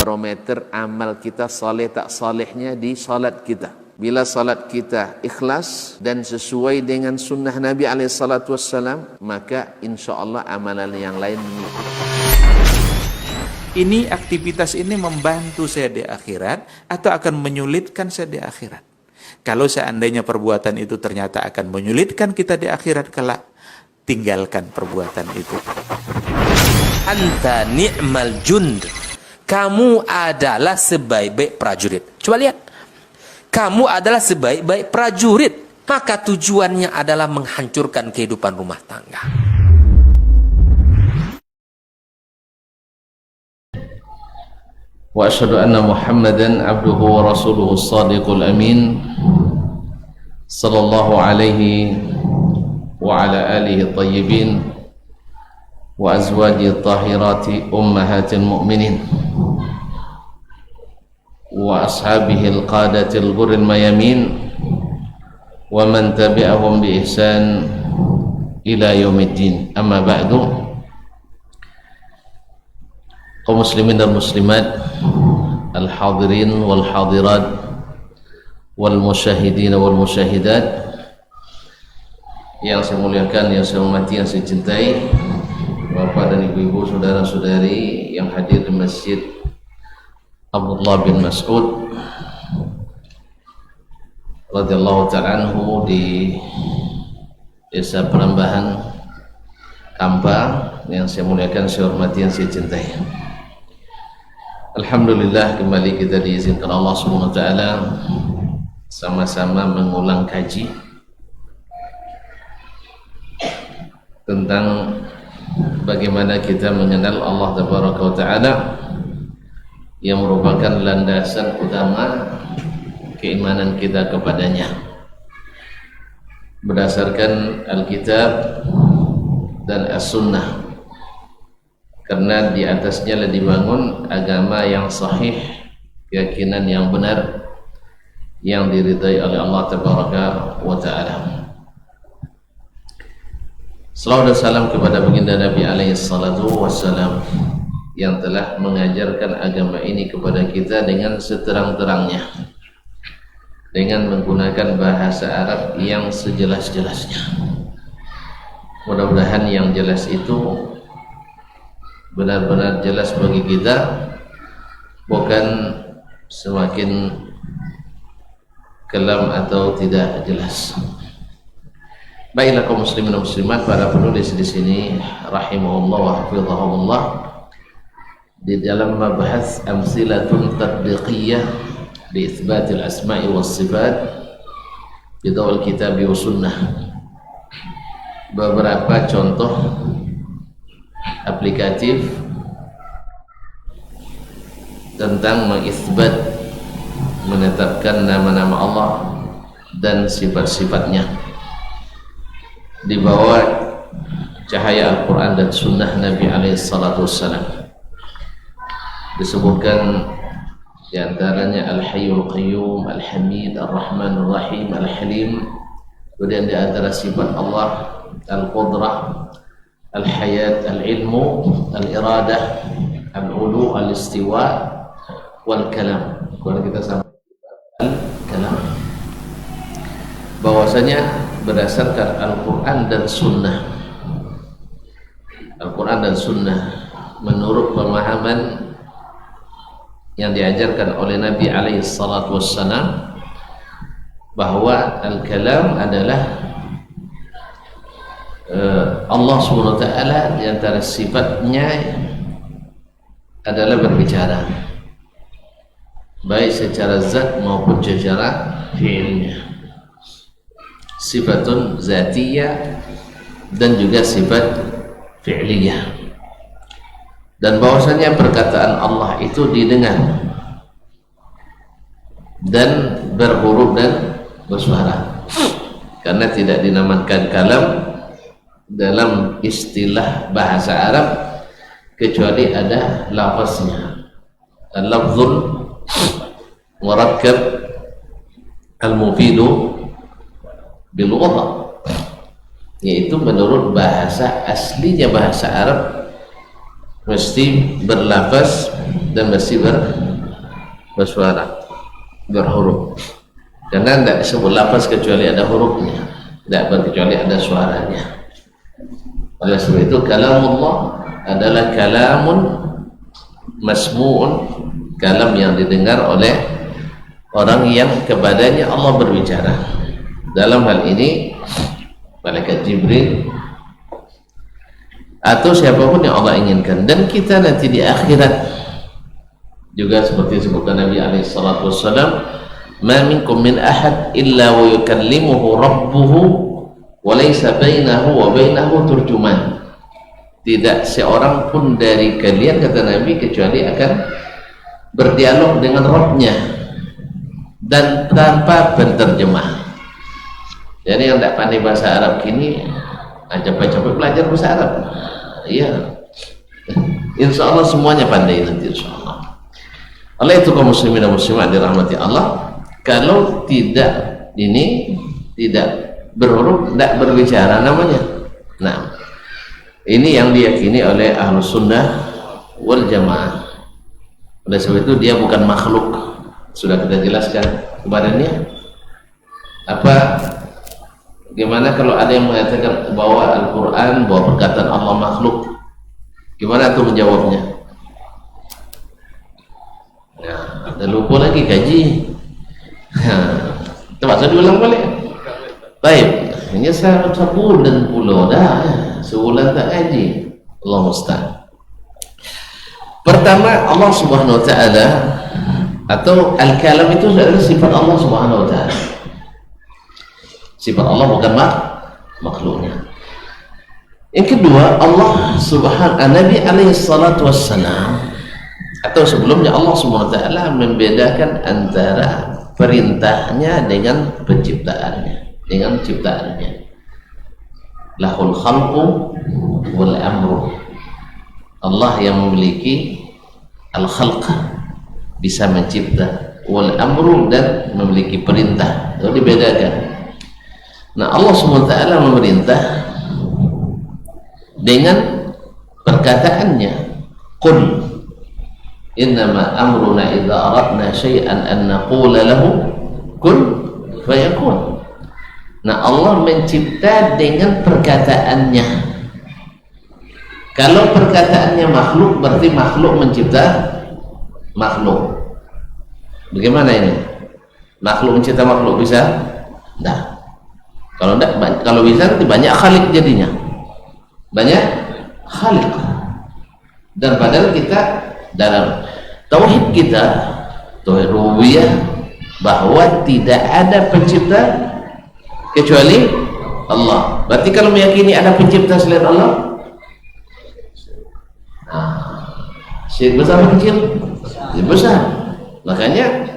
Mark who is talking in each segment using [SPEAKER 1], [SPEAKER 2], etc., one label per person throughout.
[SPEAKER 1] barometer amal kita saleh tak salehnya di salat kita. Bila salat kita ikhlas dan sesuai dengan sunnah Nabi SAW, maka insya Allah amalan yang lain mengikuti.
[SPEAKER 2] Ini aktivitas ini membantu saya di akhirat atau akan menyulitkan saya di akhirat? Kalau seandainya perbuatan itu ternyata akan menyulitkan kita di akhirat kelak, tinggalkan perbuatan itu.
[SPEAKER 3] Anta ni'mal jund. Kamu adalah sebaik-baik prajurit. Coba lihat. Kamu adalah sebaik-baik prajurit. Maka tujuannya adalah menghancurkan kehidupan rumah tangga.
[SPEAKER 1] Wa asyhadu anna Muhammadan abduhu wa rasuluhu as-sadiqul amin sallallahu alaihi wa ala alihi tayyibin wa azwaji tahirati ummahatil mu'minin wa ashabihi al-qadatil ghurril mayamin wa man tabi'ahum bi ihsan ila yaumiddin. Amma ba'du. Kaum muslimin dan muslimat, al-hadirin wal hadirat wal musyahidin wal musyahidat yang saya muliakan, yang saya hormati, yang saya cintai, Bapak dan Ibu-ibu, saudara-saudari yang hadir di Masjid Abdullah bin Mas'ud radhiyallahu ta'ala anhu di Desa Perambahan Kampar, yang saya muliakan, saya hormati, yang saya cintai. Alhamdulillah, kembali kita diizinkan Allah Subhanahu wa taala sama-sama mengulang kaji tentang bagaimana kita mengenal Allah Tabaraka wa taala yang merupakan landasan utama keimanan kita kepadanya berdasarkan Alkitab dan As-Sunnah, karena di atasnya lah dibangun agama yang sahih, keyakinan yang benar yang diridai oleh Allah Tabaraka wa ta'ala. Salawat dan salam kepada baginda Nabi alaihi salatu wassalam yang telah mengajarkan agama ini kepada kita dengan seterang-terangnya, dengan menggunakan bahasa Arab yang sejelas-jelasnya. Mudah-mudahan yang jelas itu benar-benar jelas bagi kita, bukan semakin kelam atau tidak jelas. Baiklah kaum muslimin dan muslimat, para penulis di sini rahimahullah wa hafizahumullah, di dalam membahas amsilatun tatbiqiyah bi itsbatil asma'i was sifat bi dawil kitab wa sunnah, beberapa contoh aplikatif tentang mengisbat, menetapkan nama-nama Allah dan sifat-sifatnya di bawah cahaya Al-Quran dan Sunnah Nabi SAW. Disebutkan diantaranya Al-Hayyul Qayyum, Al-Hamid, Ar-Rahman, Ar-Rahim, Al-Halim. Kemudian di antara sifat Allah Al-Qudrah, Al-Hayat, Al-Ilmu, Al-Iradah, Al-Ulu, Al-Istiwa, Wal-Kalam. Kalau kita sampai Al-Kalam, bahwasanya berdasarkan Al-Quran dan Sunnah, Al-Quran dan Sunnah menurut pemahaman yang diajarkan oleh Nabi alaihi salatu wassalam, bahwa Al-Kalam adalah Allah SWT di antara sifatnya adalah berbicara, baik secara zat maupun secara fi'ilnya, sifatun zatiyah dan juga sifat fi'liyah, dan bahwasanya perkataan Allah itu didengar dan berhuruf dan bersuara, karena tidak dinamakan kalam dalam istilah bahasa Arab kecuali ada lafaznya, al-lafzul murakkab al-mufidu bil lughah, yaitu menurut bahasa aslinya bahasa Arab mesti berlafaz dan mesti bersuara, berhuruf. Karena tidak disebut lafaz kecuali ada hurufnya, tidak kecuali ada suaranya. Oleh sebab itu kalamullah adalah kalamun masmu'un, kalam yang didengar oleh orang yang kepadanya Allah berbicara. Dalam hal ini malaikat Jibril atau siapapun yang Allah inginkan. Dan kita nanti di akhirat juga seperti disebutkan Nabi alaihi salatu wassalam, ma minkum min ahad illa wa yukallimuhu rabbuhu wa laysa bainahu wa bainahu turjuman. Tidak seorang pun dari kalian, kata Nabi, kecuali akan berdialog dengan Rabbnya dan tanpa penterjemah. Jadi yang tidak pandai bahasa Arab kini capek-capek belajar bahasa Arab. Iya, insya Allah semuanya pandai nanti, insya Allah. Oleh itu kaum muslimin dan muslimat dirahmati Allah, kalau tidak ini tidak berhuruf, tidak berbicara namanya. Nah, ini yang diyakini oleh Ahlus Sunnah wal Jamaah. Oleh sebab itu dia bukan makhluk. Sudah kita jelaskan kemarinnya. Gimana kalau ada yang mengatakan bahwa Al-Quran, bahwa perkataan Allah makhluk, gimana tuh menjawabnya? Ya, ada lupa lagi kaji. Terpaksa diulang balik. Baik, hanya sebulan pula dah, sebulan tak kaji. Allah musta'an. Pertama, Allah Subhanahu wa ta'ala atau al-kalam itu adalah sifat Allah Subhanahu wa ta'ala. Sifat Allah bukan makhluknya. Yang kedua, Allah Subhanahu Nabi alaihi salatu wassalam atau sebelumnya Allah Subhanahu wa ta'ala membedakan antara perintahnya dengan penciptaannya, dengan ciptaannya. Lahul khalqu wal amru. Allah yang memiliki al-khalq, bisa mencipta, wal amru, dan memiliki perintah. Itu dibedakan. Nah, Allah SWT memerintah dengan perkataannya, qul innama amruna idza aradna syai'an an naqula lahu kun fayakun. Nah, Allah mencipta dengan perkataannya. Kalau perkataannya makhluk, berarti makhluk mencipta makhluk. Bagaimana ini? Makhluk mencipta makhluk bisa? Nah, kalau tidak, kalau bisa nanti banyak khalik jadinya, banyak khalik. Dan padahal kita dalam tauhid kita, tauhid rububiyah, bahwa tidak ada pencipta kecuali Allah. Berarti kalau meyakini ada pencipta selain Allah, syirik besar atau kecil? Besar. Makanya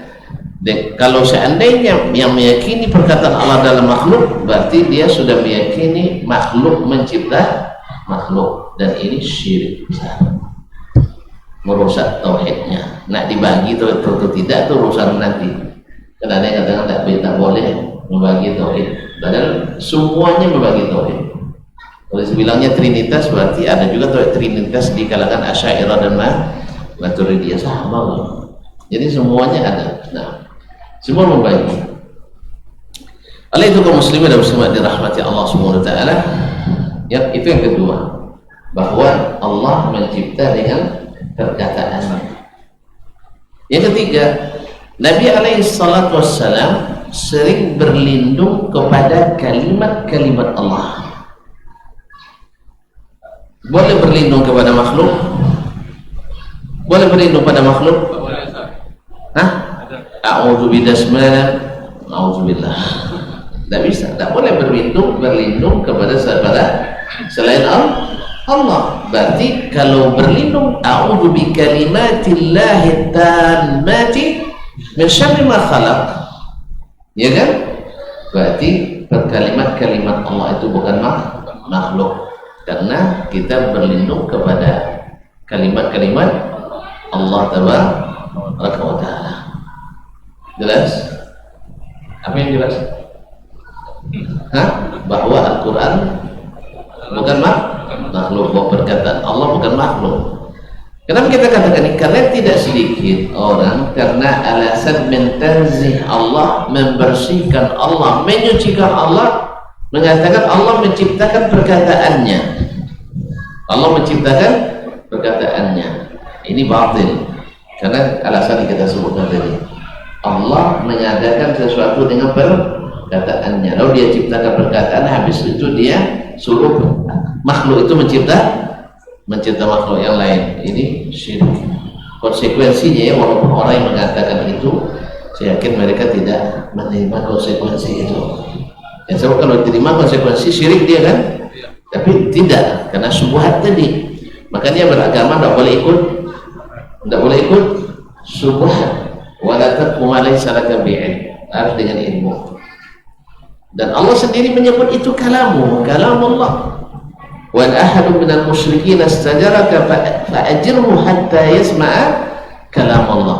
[SPEAKER 1] kalau seandainya yang meyakini perkataan Allah dalam makhluk, berarti dia sudah meyakini makhluk mencipta makhluk, dan ini syirik besar, merusak tauhidnya. Nak dibagi tauhid atau tidak itu urusan nanti. Karena ada yang katakan tak boleh membagi tauhid, padahal semuanya membagi tauhid. Kalau dibilangnya trinitas, berarti ada juga tauhid trinitas di kalangan Asy'ariyah dan Maturidiyah, sama. Jadi semuanya ada. Nah, semua membagi. Oleh itu kaum muslimin dan muslimat dirahmati Allah Subhanahu wa ta'ala, ya, itu yang kedua, bahwa Allah mencipta dengan perkataannya. Yang ketiga, Nabi alaihi salatu wassalam sering berlindung kepada kalimat-kalimat Allah. Boleh berlindung kepada makhluk? Boleh berlindung pada makhluk? A'udzu bidasmalah, a'udzubillah. Tidak bisa, tidak boleh berlindung kepada selain Allah. Berarti kalau berlindung, a'udzu bikalimatillahi tammati min syarri ma khalaq, ya kan? Berarti kalimat-kalimat Allah itu bukan makhluk, karena kita berlindung kepada kalimat-kalimat Allah tabaraka wa ta'ala. Jelas? Apa yang jelas? Bahwa Al-Quran bukan makhluk, bahwa perkataan Allah bukan makhluk. Kenapa kita katakan ini? Karena tidak sedikit orang karena alasan mentazih Allah, membersihkan Allah, menyucikan Allah, mengatakan Allah menciptakan perkataannya. Allah menciptakan perkataannya. Ini batil. Karena alasan kita sebutkan tadi. Allah mengadakan sesuatu dengan perkataannya. Lalu dia ciptakan perkataan, habis itu dia suruh makhluk itu mencipta makhluk yang lain. Ini syirik. Konsekuensinya ya, walaupun orang yang mengatakan itu, saya yakin mereka tidak menerima konsekuensi itu. Ya, sebab kalau diterima konsekuensi syirik dia kan, tapi tidak, karena syubhat tadi. Maka dia beragama tidak boleh ikut syubhat. Wala taqfu ma laysa laka bi'ilm, harus dengan ilmu. Dan Allah sendiri menyebut itu kalam Allah. Wa ahadun minal musyrikin istajaraka fa'ajirhu hatta yasma'a kalam Allah.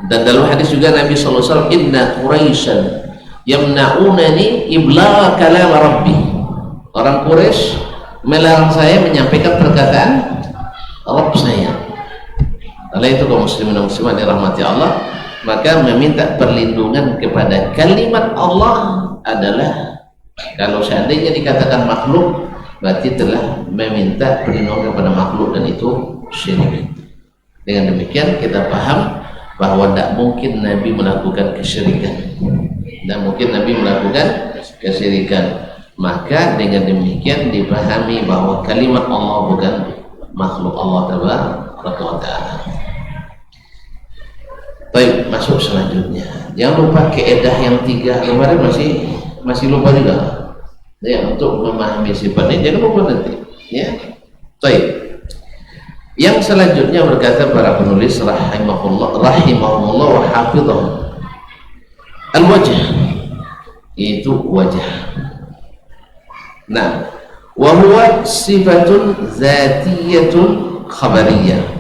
[SPEAKER 1] Dan dalam hadis juga Nabi SAW, inna Quraisyan yamna'unani iblagha kalam Rabbi. Orang Quraisy melarang saya menyampaikan perkataan Rabb saya. Oleh itu kaum muslimin dan muslimat dirahmati Allah, maka meminta perlindungan kepada kalimat Allah adalah, kalau seandainya dikatakan makhluk, berarti telah meminta perlindungan kepada makhluk, dan itu syirik. Dengan demikian kita paham bahwa tidak mungkin Nabi melakukan kesyirikan. Tidak mungkin Nabi melakukan kesyirikan. Maka dengan demikian dipahami bahwa kalimat Allah bukan makhluk Allah Tabaraka wa Ta'ala. Baik, masuk selanjutnya. Jangan lupa keedah yang 3 kemarin masih lupa juga. Ya, untuk memahami sifatnya jangan lupa nanti. Ya, baik. Yang selanjutnya berkata para penulis rahimahumullah wa hafizahum. Al-wajh, itu wajah. Nah, wa huwa sifatun zatiyatun khabariyah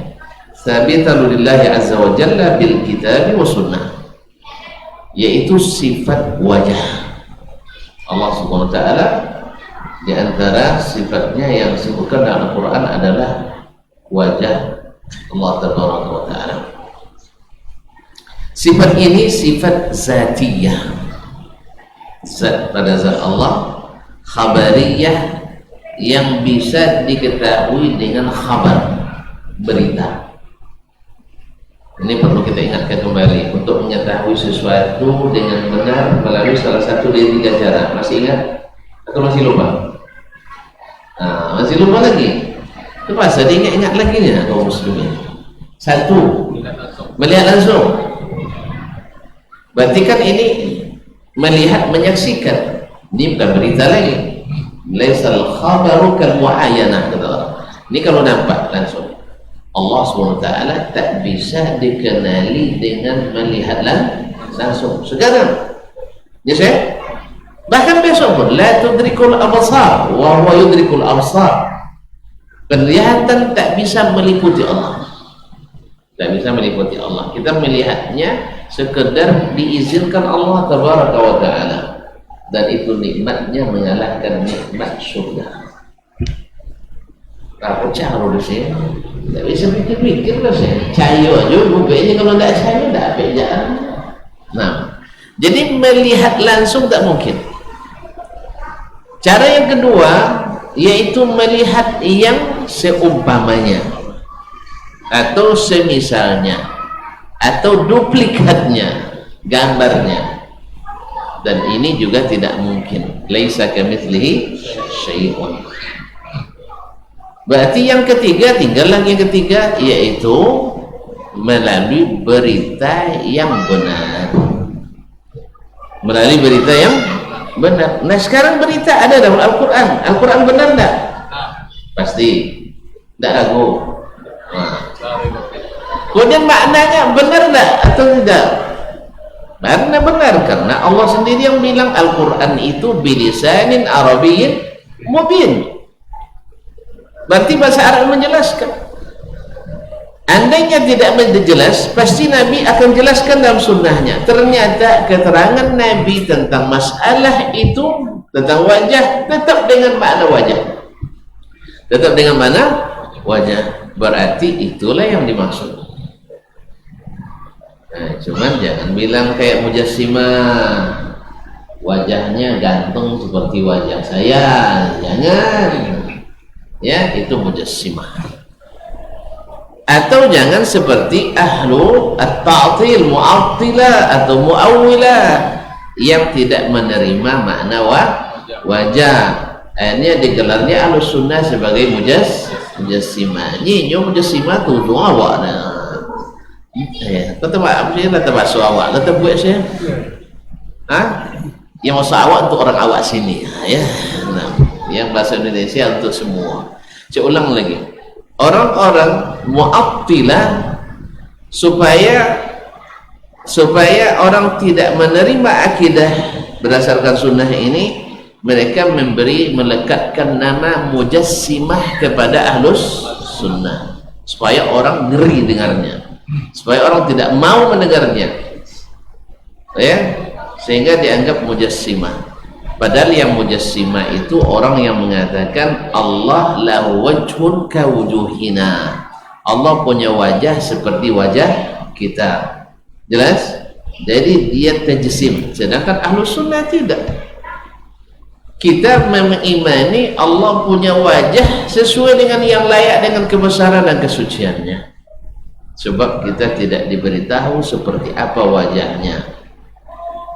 [SPEAKER 1] thabitun lillahi azza wa jalla bil kitab wa sunnah, yaitu sifat wajah Allah subhanahu wa ta'ala. Di antara sifatnya yang disebutkan dalam Al-Quran adalah wajah Allah tabaraka wa ta'ala. Sifat ini sifat zatiyah, zat pada zat Allah, khabariyah, yang bisa diketahui dengan khabar, berita. Ini perlu kita ingatkan kembali. Untuk mengetahui sesuatu dengan benar melalui salah satu dari 3 cara. Masih ingat? Atau masih lupa? Nah, masih lupa lagi? Itu masa diingat-ingat lagi nih kaum muslimin. 1, melihat langsung. Berarti kan ini melihat, menyaksikan. Ini bukan berita lagi. Laisal khabaru kal mu'ayyanah, kata Allah. Ini kalau nampak langsung. Allah SWT tak bisa dikenali dengan melihat langsung sekarang. Ya saya? Bahkan besok pun la tudrikul absar wa huwa yudrikul absar. Penglihatan tak bisa meliputi Allah. Tak bisa meliputi Allah. Kita melihatnya sekedar diizinkan Allah tabaraka wa ta'ala, dan itu nikmatnya mengalahkan nikmat surga. Apa cara di sini? Tak bisa pikir-pikir lah saya. Cayo aja, bukanya kalau tak cayo tak apa jalan. Nah, jadi melihat langsung tak mungkin. Cara yang kedua yaitu melihat yang seumpamanya, atau semisalnya, atau duplikatnya, gambarnya. Dan ini juga tidak mungkin. Laisa kamitslihi syai'un. Berarti yang ketiga, tinggal lagi yang ketiga, yaitu melalui berita yang benar. Melalui berita yang benar. Nah, sekarang berita ada dalam Al-Quran. Al-Quran benar enggak? Pasti. Tidak ragu. Nah. Kemudian maknanya benar enggak atau tidak? Benar, karena Allah sendiri yang bilang Al-Quran itu bilisanin Arabiyyin mubin. Berarti bahasa Arab menjelaskan. Andainya tidak menjelas, pasti Nabi akan jelaskan dalam sunnahnya. Ternyata keterangan Nabi tentang masalah itu, tentang wajah, tetap dengan makna wajah. Tetap dengan mana? wajah, berarti itulah yang dimaksud. Nah, cuman jangan bilang kayak mujassimah, wajahnya ganteng seperti wajah saya, jangan. Ya, itu mujassimah. Atau jangan seperti ahlu at-ta'til, mu'attilah atau mu'awwilah yang tidak menerima makna wajah. Akhirnya digelarnya ahlu sunnah sebagai mujassimah. Nyinyo mujassimah tu doa awak dah. Tetap apa sih? Tetap basuh awak, tetap buat saya. Yang masuk awak untuk orang awak sini, ya. Nah, yang bahasa Indonesia untuk semua. Saya ulang lagi. Orang-orang mu'attilah supaya orang tidak menerima akidah berdasarkan sunnah ini, mereka melekatkan nama mujassimah kepada ahlus sunnah supaya orang ngeri dengarnya, supaya orang tidak mau mendengarnya, ya, sehingga dianggap mujassimah. Padahal yang mujassimah itu orang yang mengatakan Allah lahu wajhun kawujuhina, Allah punya wajah seperti wajah kita. Jelas? Jadi dia tajsim, sedangkan ahlu sunnah tidak. Kita mengimani Allah punya wajah sesuai dengan yang layak dengan kebesaran dan kesuciannya, sebab kita tidak diberitahu seperti apa wajahnya.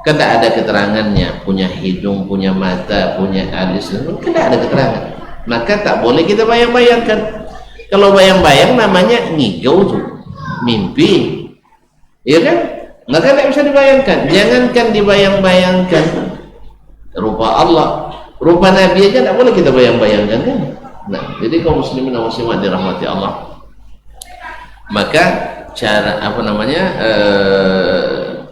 [SPEAKER 1] Kan tidak ada keterangannya, punya hidung, punya mata, punya alis, kan tidak ada keterangan. Maka tak boleh kita bayang-bayangkan. Kalau bayang-bayang namanya ngigau tuh, mimpi, ya kan? Maka tidak bisa dibayangkan. Jangankan dibayang-bayangkan rupa Allah, rupa Nabi aja tidak boleh kita bayang-bayangkan, kan? Nah, jadi kaum muslimin dan muslimat dirahmati Allah, maka cara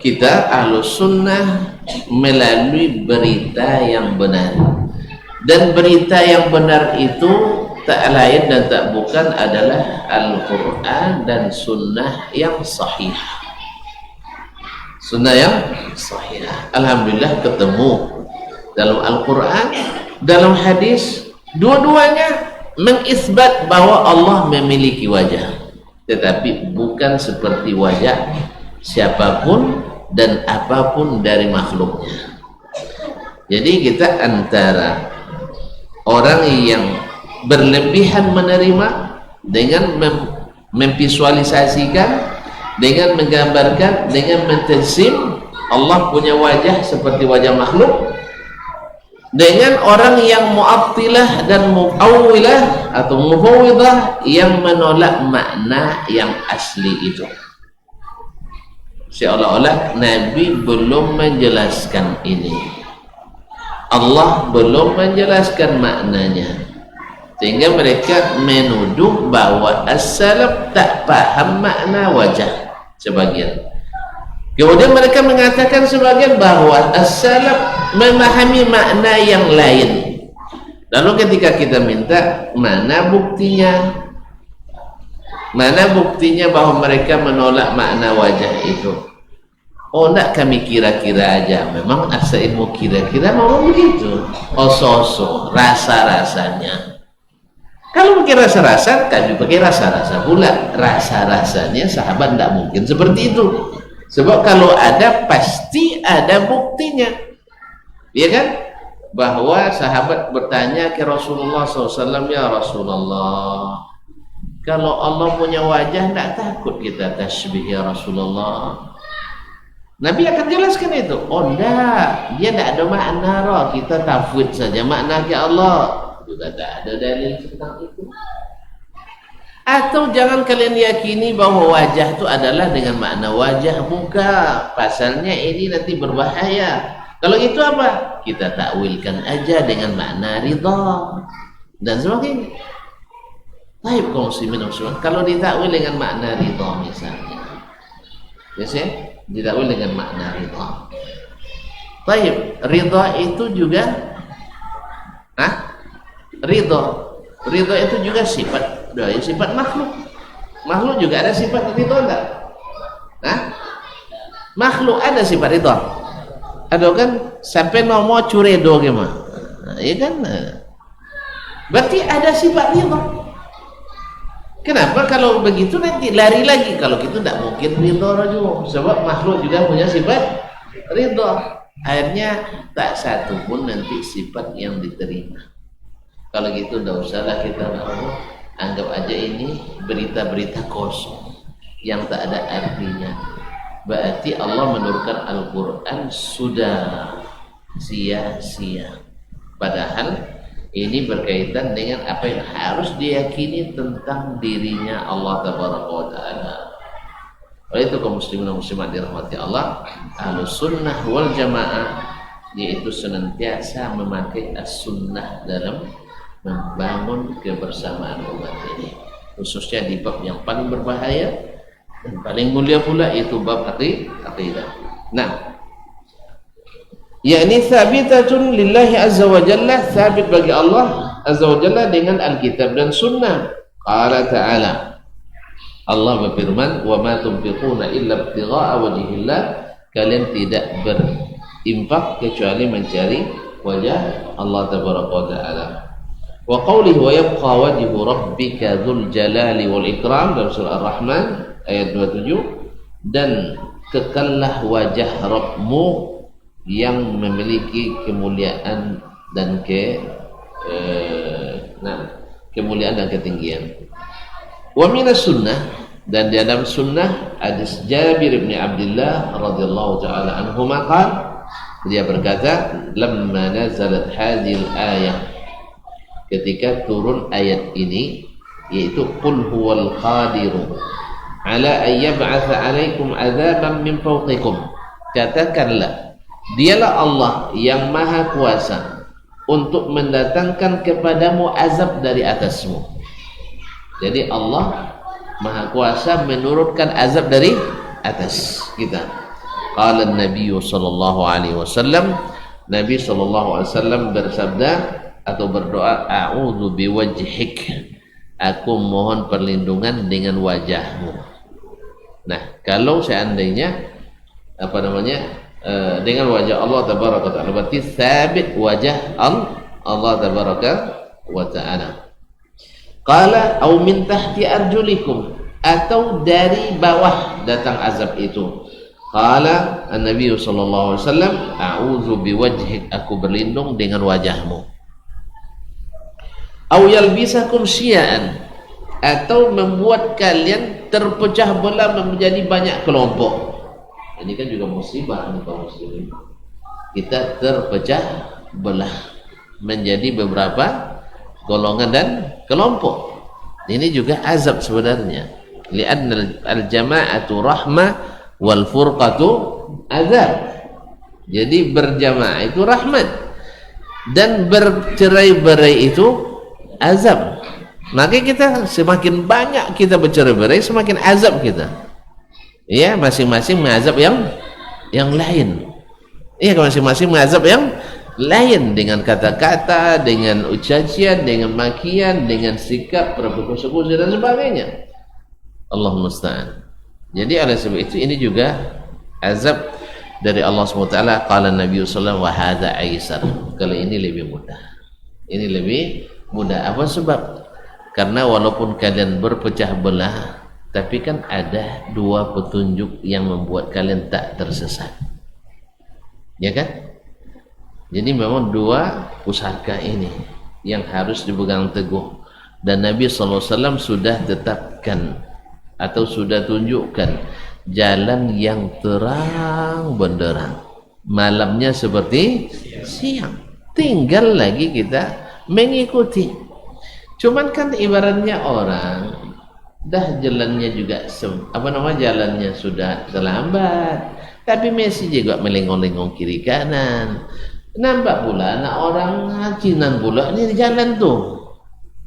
[SPEAKER 1] kita ahlus sunnah melalui berita yang benar, dan berita yang benar itu tak lain dan tak bukan adalah Al-Quran dan sunnah yang sahih. Sunnah yang sahih, alhamdulillah ketemu dalam Al-Quran, dalam hadis, dua-duanya mengisbat bahwa Allah memiliki wajah, tetapi bukan seperti wajah siapapun dan apapun dari makhluknya. Jadi kita antara orang yang berlebihan menerima dengan memvisualisasikan, dengan menggambarkan, dengan mentajsim Allah punya wajah seperti wajah makhluk, dengan orang yang mu'attilah dan mu'awwilah atau mufawwidah yang menolak makna yang asli itu. Seolah-olah Nabi belum menjelaskan ini, Allah belum menjelaskan maknanya, sehingga mereka menuduh bahwa as-salaf tak paham makna wajah sebagian. Kemudian mereka mengatakan sebagian bahwa as-salaf memahami makna yang lain. Lalu ketika kita minta mana buktinya, mana buktinya bahwa mereka menolak makna wajah itu? Oh, enggak, kami kira-kira aja. Memang asal ilmu kira-kira mau begitu. Oso-oso, rasa-rasanya. Kalau pakai rasa-rasa, kami pakai rasa-rasa pula. Rasa-rasanya sahabat tidak mungkin seperti itu. Sebab kalau ada, pasti ada buktinya. Ya kan? Bahwa sahabat bertanya ke Rasulullah SAW, ya Rasulullah, kalau Allah punya wajah, tidak takut kita tasbih ya Rasulullah? Nabi akan jelaskan itu. Oh enggak, dia tidak ada makna roh, kita tafwid saja makna ke Allah, juga tak ada dalil tentang itu. Atau jangan kalian yakini bahwa wajah itu adalah dengan makna wajah muka, pasalnya ini nanti berbahaya. Kalau itu apa? Kita takwilkan aja dengan makna ridha dan sebagainya. Baik kaum muslimin, kalau ditakwil dengan makna ridha misalnya, biasanya ditakwil dengan makna ridha. Baik, ridha itu juga ridha itu juga sifat, sifat makhluk. Makhluk juga ada sifat ridha enggak? Makhluk ada sifat ridha. Ada kan sampai nomor curedo gimana? Iya kan? Berarti ada sifat ridha. Kenapa? Kalau begitu nanti lari lagi. Kalau gitu tidak mungkin ridho juga. Sebab makhluk juga punya sifat ridho. Akhirnya tak satu pun nanti sifat yang diterima. Kalau gitu tidak usahlah kita anggap aja ini berita-berita kosong yang tak ada artinya. Berarti Allah menurunkan Al-Quran sudah sia-sia. Padahal ini berkaitan dengan apa yang harus diyakini tentang dirinya Allah Tabaraka wa Ta'ala. Oleh itu kaum muslimin dan muslimat dirahmati Allah, Ahlus Sunnah wal Jamaah yaitu senantiasa memakai as-sunnah dalam membangun kebersamaan umat ini, khususnya di bab yang paling berbahaya dan paling mulia pula, yaitu bab aqidah. Nah, yakni thabitatun lillahi azza wa jalla, sabit bagi Allah azza wa jalla dengan Alkitab dan Sunnah. Qala ta'ala, Allah berfirman, wa ma tunfiquna illa ibtigha'a wajhillah, kalian tidak berinfak kecuali mencari wajah Allah tabaraka wa ta'ala. Wa qawlihi wa yabqa wajhu rabbika dzul jalali wal ikram, dalam surah Ar-Rahman ayat 27, dan kekallah wajah Rabbmu yang memiliki kemuliaan dan kemuliaan dan ketinggian. Wa minas sunnah, dan di dalam sunnah hadis Jabir bin Abdullah radhiyallahu taala anhuma qala, dia berkata, lamma nazalat hadhil ayah, ketika turun ayat ini, yaitu qul huwal qadiru ala an yab'atsa 'alaikum 'adzaban min fawqikum, katakanlah dialah Allah yang maha kuasa untuk mendatangkan kepadamu azab dari atasmu. Jadi Allah maha kuasa menurunkan azab dari atas kita. Qala Nabi sallallahu alaihi wasallam, Nabi sallallahu alaihi wasallam bersabda atau berdoa, a'udzu biwajhik, aku mohon perlindungan dengan wajahmu. Nah, kalau seandainya dengan wajah Allah tabaraka wa ta'ala, berarti sabit wajah Allah tabaraka wa ta'ala. Qala au min tahti arjulikum, atau dari bawah datang azab itu. Qala an-nabiy sallallahu alaihi wasallam, a'udzu biwajhik, aku berlindung dengan wajahmu. Au yalbisakum syia'an, atau membuat kalian terpecah belah menjadi banyak kelompok. Ini kan juga musibah nih kaum muslimin. Kita terpecah belah menjadi beberapa golongan dan kelompok. Ini juga azab sebenarnya. Li'anna al-jama'atu rahmah wal furqatu azab. Jadi berjamaah itu rahmat dan bercerai-berai itu azab. Maka kita semakin banyak kita bercerai-berai, semakin azab kita. Ya, masing-masing mengazab yang lain. Iya, masing-masing mengazab yang lain dengan kata-kata, dengan ucapan, dengan makian, dengan sikap, persekusi dan sebagainya. Allahumma musta'an. Jadi oleh sebab itu ini juga azab dari Allah SWT. Qala Nabi sallallahu alaihi wasallam, wa hadza aisar. Kalau ini lebih mudah. Ini lebih mudah. Apa sebab? Karena walaupun kalian berpecah belah, tapi kan ada dua petunjuk yang membuat kalian tak tersesat. Ya kan? Jadi memang dua pusaka ini yang harus dipegang teguh, dan Nabi SAW sudah tetapkan atau sudah tunjukkan jalan yang terang benderang, malamnya seperti siang, tinggal lagi kita mengikuti. Cuman kan ibaratnya orang dah jalannya juga jalannya sudah terlambat, tapi masih juga melengong-lengong kiri kanan. Nampak pula anak orang hajinan pula ini di jalan tuh.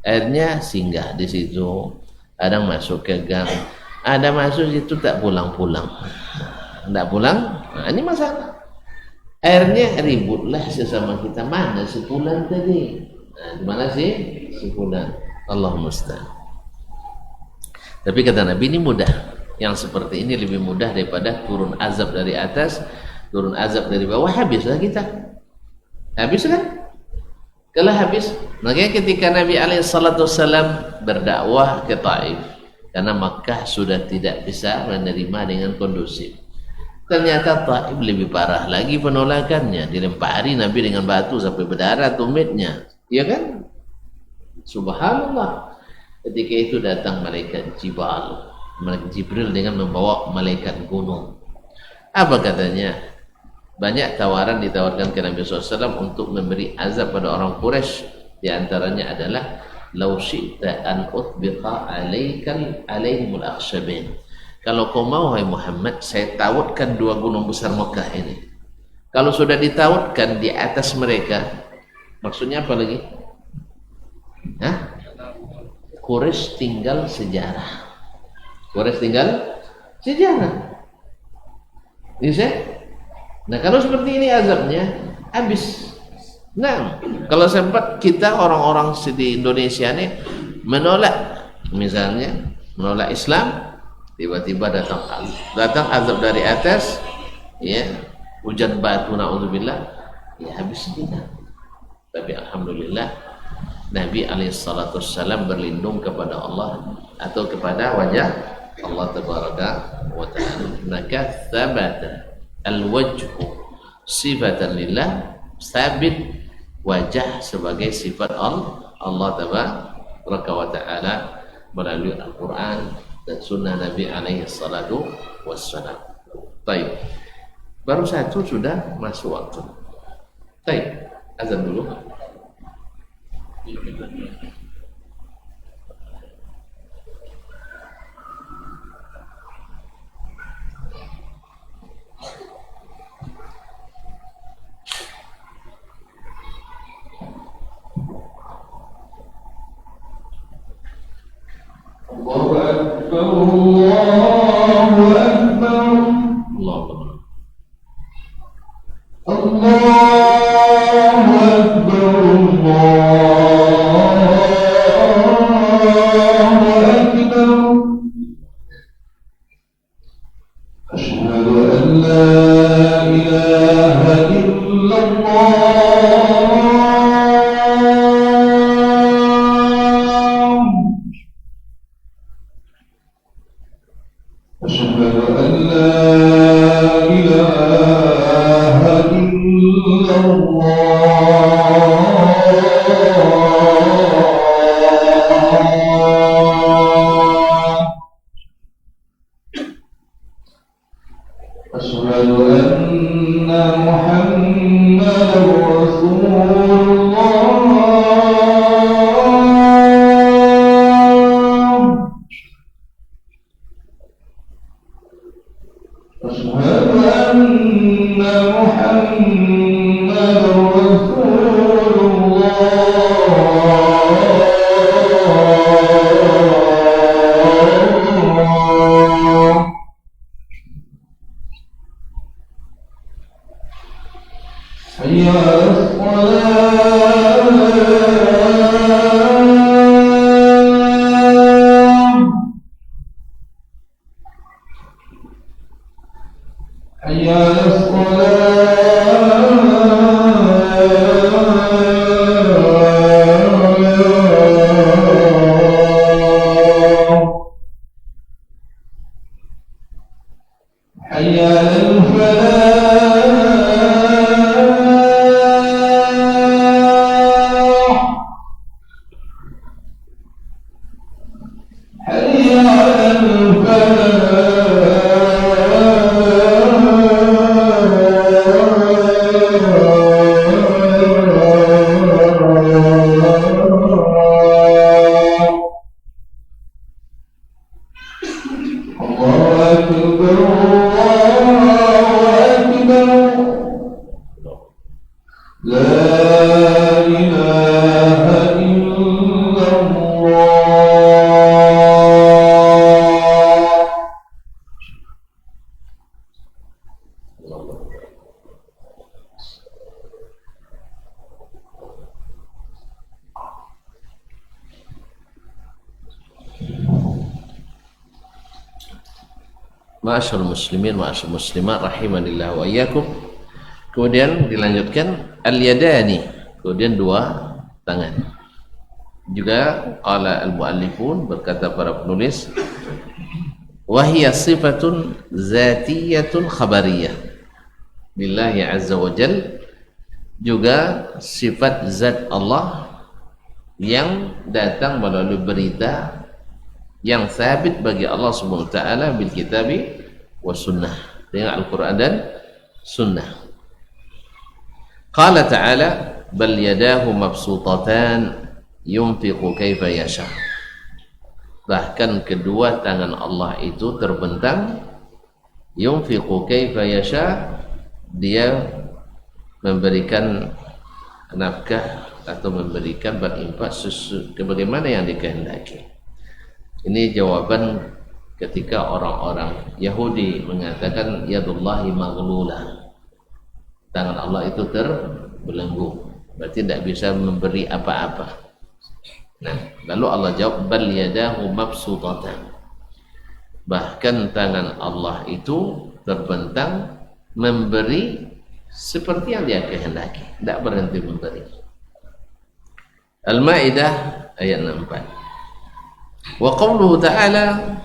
[SPEAKER 1] Akhirnya singgah di situ, ada masuk ke gang, ada masuk situ tak pulang-pulang. Tidak pulang, nah, ini masalah. Akhirnya ributlah sesama kita, mana sebulan tadi? Nah, di mana sih sebulan? Allahumma musta'an. Tapi kata Nabi ini mudah. Yang seperti ini lebih mudah daripada turun azab dari atas, turun azab dari bawah, habislah kita. Habis kan? Kalau habis, makanya ketika Nabi alaihissalam berdakwah ke Taif, karena Makkah sudah tidak bisa menerima dengan kondusif. Ternyata Taif lebih parah lagi penolakannya, dilempari Nabi dengan batu sampai berdarah tumitnya, ya kan? Subhanallah. Ketika itu datang malaikat Jibril dengan membawa malaikat gunung. Apa katanya? Banyak tawaran ditawarkan ke Nabi SAW untuk memberi azab pada orang Quraisy. Di antaranya adalah lau syi'ta an utbiqa alaihimul akhshabin. Kalau kau mau hai Muhammad, saya tautkan dua gunung besar Mekah ini. Kalau sudah ditautkan di atas mereka, maksudnya apa lagi? Hah? Quraisy tinggal sejarah. Quraisy tinggal sejarah. Bisa? Nah, kalau seperti ini azabnya habis. Nah, kalau sempat kita orang-orang di Indonesia ini menolak, misalnya menolak Islam, tiba-tiba datang azab dari atas, ya, hujan batu, naudzubillah, ya habis kita. Tapi alhamdulillah Nabi alaihissalam berlindung kepada Allah atau kepada wajah Allah tabaraka wa ta'ala. Maka thabata al-wajhu sifatan lillah, sabit wajah sebagai sifat Allah tabaraka wa ta'ala melalui Al-Quran dan sunnah Nabi alaihi salatu wassalam. Baik, baru satu sudah masuk waktu. Baik, azan dulu.
[SPEAKER 4] Allahu Akbar, Allahu Akbar, Allahu Akbar. Asyhadu an la ilaha illallah. Asyhadu an la ilaha illallah. Asyhadu anna Muhammadar Rasulullah. Asyhadu anna Muhammadar Rasulullah. Hayya 'alas salam. Hayya 'alas salam. Hayya 'alal falah. Hayya 'alal falah. Allahu Akbar, Allahu Akbar. La ilaha illallah.
[SPEAKER 1] Ma'asyarul muslimin, ma'asyarul muslimat, rahimanillah wa iyyakum. Kemudian dilanjutkan al-yadani, kemudian dua tangan. Juga qala al-muallifun, berkata para penulis, wahiyya sifatun zatiyatun khabariyah lillahi azza wa jal, juga sifat zat Allah yang datang melalui berita yang sabit bagi Allah Subhanahu wa taala bil kitabi was sunnah, dengan Al-Qur'an dan sunnah. Qala ta'ala bal yadahu mabsutatan yunfiqu kaifa yasha. Bahkan kedua tangan Allah itu terbentang, yunfiqu kaifa yasha, dia memberikan nafkah atau memberikan berinfak sebagaimana yang dikehendaki. Ini jawaban ketika orang-orang Yahudi mengatakan yadullahi maghlulah, tangan Allah itu terbelenggu, berarti tidak bisa memberi apa-apa. Nah, lalu Allah jawab bal yadahu mabsutatan, bahkan tangan Allah itu terbentang memberi seperti yang dia kehendaki, tidak berhenti memberi. Al-Maidah ayat 64. Wa qawluhu ta'ala,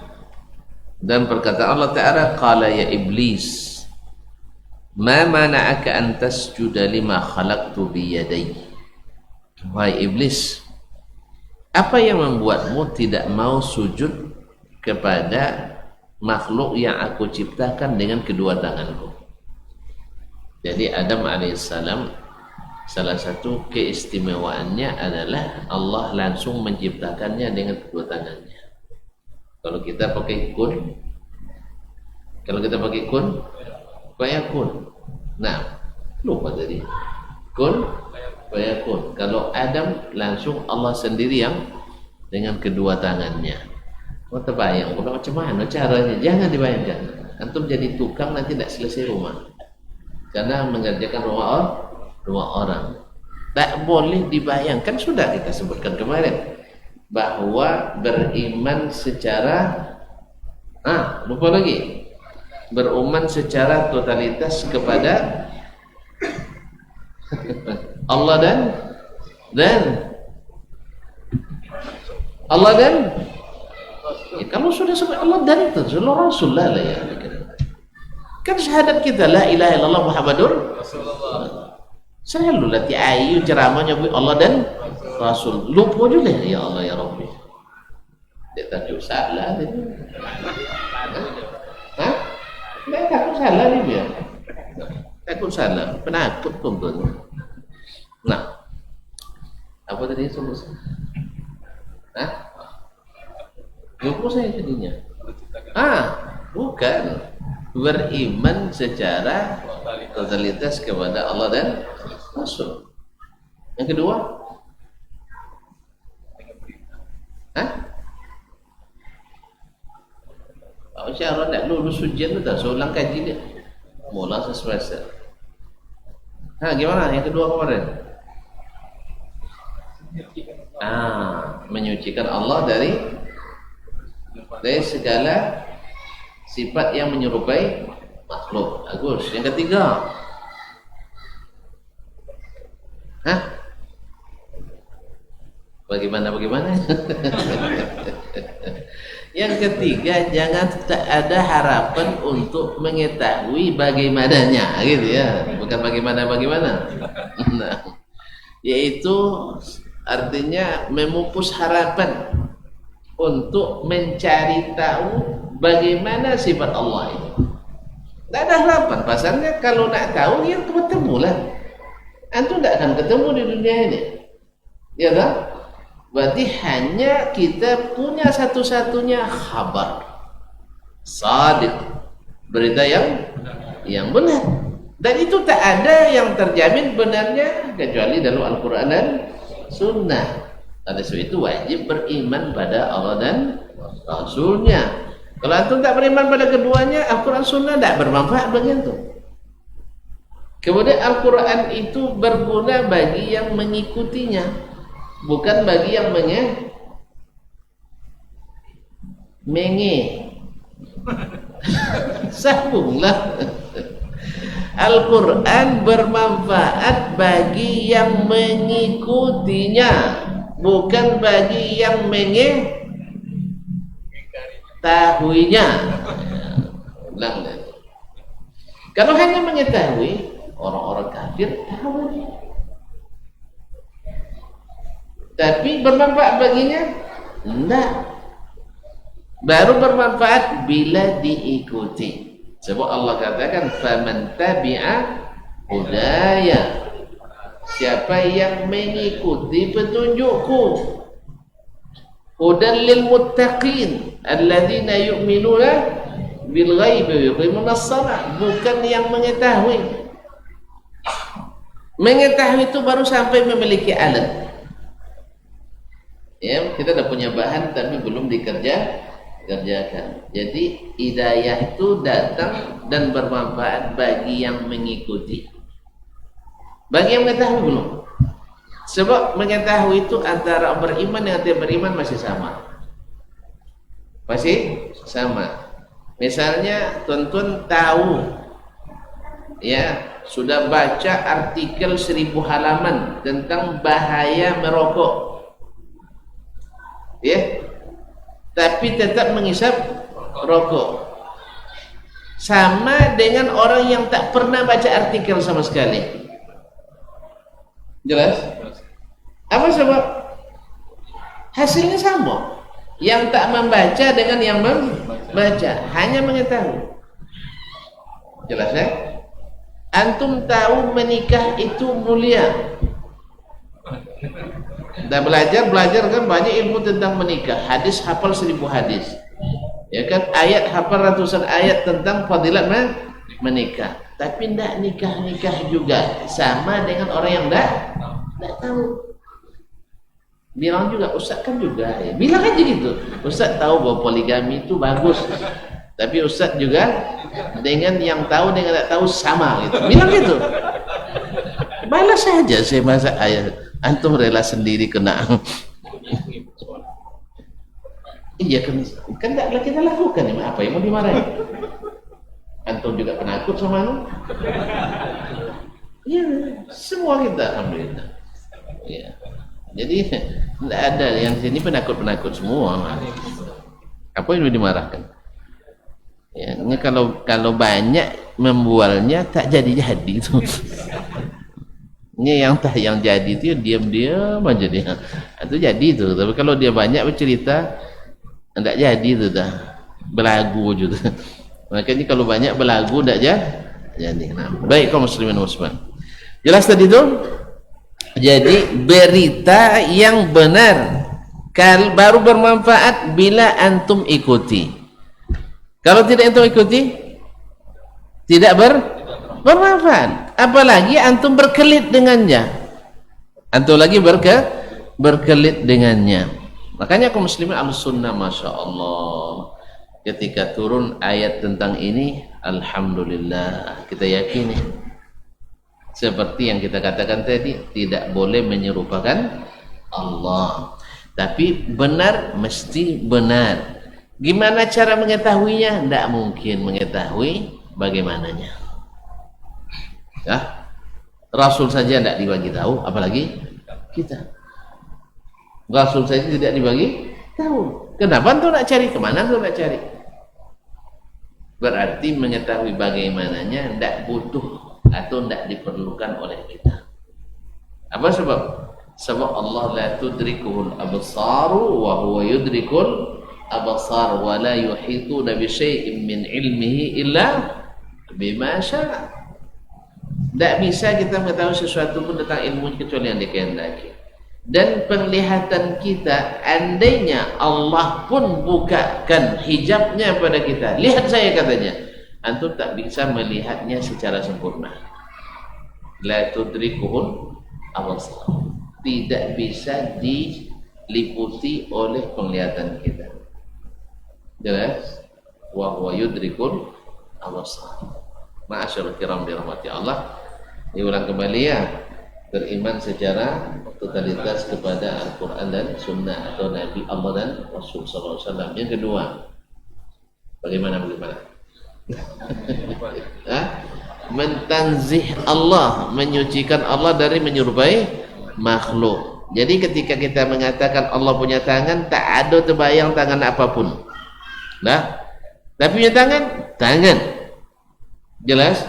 [SPEAKER 1] dan perkataan Allah Ta'ala, qala ya iblis ma mana'aka an tasjuda lima khalaqtu biyadai. Wahai iblis, apa yang membuatmu tidak mau sujud kepada makhluk yang aku ciptakan dengan kedua tanganku? Jadi Adam alaihissalam, salah satu keistimewaannya adalah Allah langsung menciptakannya dengan kedua tangannya. Kalau kita pakai kun, fayakun. Nah, lupa tadi. Kun, fayakun. Kalau Adam langsung Allah sendiri yang dengan kedua tangannya. Oh, terbayang, macam mana caranya? Jangan dibayangkan. Antum jadi tukang nanti tidak selesai rumah. Karena mengerjakan rumah orang. Tak boleh dibayangkan, sudah kita sebutkan kemarin, bahwa beriman secara lupa lagi, beriman secara totalitas kepada Allah dan kalau sudah sebut Allah dan itu Rasulullah lah ya. Kan syahadat kita la ilaha illallah Muhammadur Rasulullah. Selalu latih ayu ceramahnya Allah dan Rasul. Lupa juga ya Allah ya Rabbi. Dia takut salah dia. Dia takut salah dia. Takut salah, penakut tuntun. Nah, apa tadi solusi? Lupa saya jadinya. Bukan. Beriman secara totalitas kepada Allah dan Rasul. Yang kedua, Syarah nak lulus ujian tu tak, so ulang kaji dia mula semester. Gimana yang kedua kemarin? Menyucikan Allah dari segala sifat yang menyerupai makhluk. Bagus. Yang ketiga, bagaimana? Yang ketiga, jangan tak ada harapan untuk mengetahui bagaimananya, gitu ya. Bukan bagaimana. Nah, yaitu artinya memupus harapan untuk mencari tahu bagaimana sifat Allah ini. Tidak ada harapan. Pasalnya kalau nak tahu, ya ketemu lah. Antum tidak akan ketemu di dunia ini. Ya tak? Berarti hanya kita punya satu-satunya khabar sadiq, berita yang benar. Dan itu tak ada yang terjamin benarnya kecuali dalam Al-Quran dan Sunnah. Oleh sebab itu wajib beriman pada Allah dan Rasulnya. Kalau antum tak beriman pada keduanya, Al-Quran Sunnah tak bermanfaat bagi antum. Kemudian Al-Quran itu berguna bagi yang mengikutinya, bukan bagi yang menge. Sambunglah. Al-Quran bermanfaat bagi yang mengikutinya, bukan bagi yang mengetahuinya. Ulang lagi. Kalau hanya mengetahui, orang-orang kafir tahu. Tapi bermanfaat baginya? Enggak. Baru bermanfaat bila diikuti. Sebab Allah katakan, "Faman tabi'a hudaya." Siapa yang mengikuti petunjukku. Hudan lil muttaqin alladzina yu'minuna bil ghaibi wa yuqimuna shalah. Bukan yang mengetahui. Mengetahui itu baru sampai memiliki alat. Ya, kita dah punya bahan tapi belum dikerjakan. Jadi hidayah itu datang dan bermanfaat bagi yang mengikuti. Bagi yang mengetahui belum. Sebab mengetahui itu antara beriman dengan tidak beriman masih sama. Masih sama. Misalnya tuan-tuan tahu, ya, sudah baca artikel 1000 halaman tentang bahaya merokok. Ya, tapi tetap menghisap rokok. Sama dengan orang yang tak pernah baca artikel sama sekali. Jelas? Apa sebab? Hasilnya sama. Yang tak membaca dengan yang membaca, hanya mengetahui. Jelas ya? Antum tahu menikah itu mulia. Dan belajar kan banyak ilmu tentang menikah. Hadis hafal 1000 hadis. Ya kan, ayat hafal ratusan ayat tentang fadilat menikah. Tapi tidak nikah juga sama dengan orang yang tidak tahu. Bilang juga, Ustaz kan juga ya. Bilang aja gitu. Ustaz tahu bahwa poligami itu bagus. Tapi Ustaz juga dengan yang tahu dengan tidak tahu sama gitu. Bilang gitu. Balas saja saya masa ayat. Antum rela sendiri kena. Iya kan tidak kita lakukan ini, apa yang mau dimarahin? Antum juga penakut sama anu? Iya, semua kita alhamdulillah. Iya. Jadi tidak ada yang sini penakut semua. Apa yang mau dimarahkan? Ya, kalau banyak membualnya tak jadi itu. Ini yang jadi itu diam-diam aja dia. Itu jadi itu. Tapi kalau dia banyak bercerita, tidak jadi itu dah. Belagu juga. Makanya kalau banyak belagu tidak jadi. Nah, baik kaum muslimin muslimat. Jelas tadi itu? Jadi berita yang benar baru bermanfaat bila antum ikuti. Kalau tidak antum ikuti, tidak bermanfaat. Apalagi antum berkelit dengannya. Antum lagi berkelit dengannya. Makanya kaum muslimin al-sunnah, masya Allah, ketika turun ayat tentang ini, alhamdulillah, kita yakini seperti yang kita katakan tadi, tidak boleh menyerupakan Allah. Tapi benar mesti benar. Gimana cara mengetahuinya? Tidak mungkin mengetahui bagaimananya. Ya, Rasul saja tidak dibagi tahu, apalagi kita. Rasul saja tidak dibagi tahu. Kenapa tuh nak cari? Kemana tuh nak cari? Berarti mengetahui bagaimananya tidak butuh atau tidak diperlukan oleh kita. Apa sebab? Sebab Allah la tudrikuhul absaru wa huwa yudrikul absar wa la yuhituna bi syai'in min ilmihi illa bima syaa. Tidak bisa kita mengetahui sesuatu pun tentang ilmu kecuali yang dikehendaki. Dan penglihatan kita, andainya Allah pun bukakan hijabnya pada kita, lihat saya katanya, antum tak bisa melihatnya secara sempurna. La tudrikuhul absar. Tidak bisa diliputi oleh penglihatan kita. Jelas? Wa huwa yudrikul absar. Ma'asyarul kiram dirahmati Allah. Diulang kembali ya, beriman secara totalitas kepada Al-Quran dan Sunnah atau Nabi Allah dan Rasul SAW. Yang kedua, bagaimana? mentanzih Allah, menyucikan Allah dari menyerupai makhluk. Jadi ketika kita mengatakan Allah punya tangan, tak ada terbayang tangan apapun. Nah, tapi punya tangan. Jelas?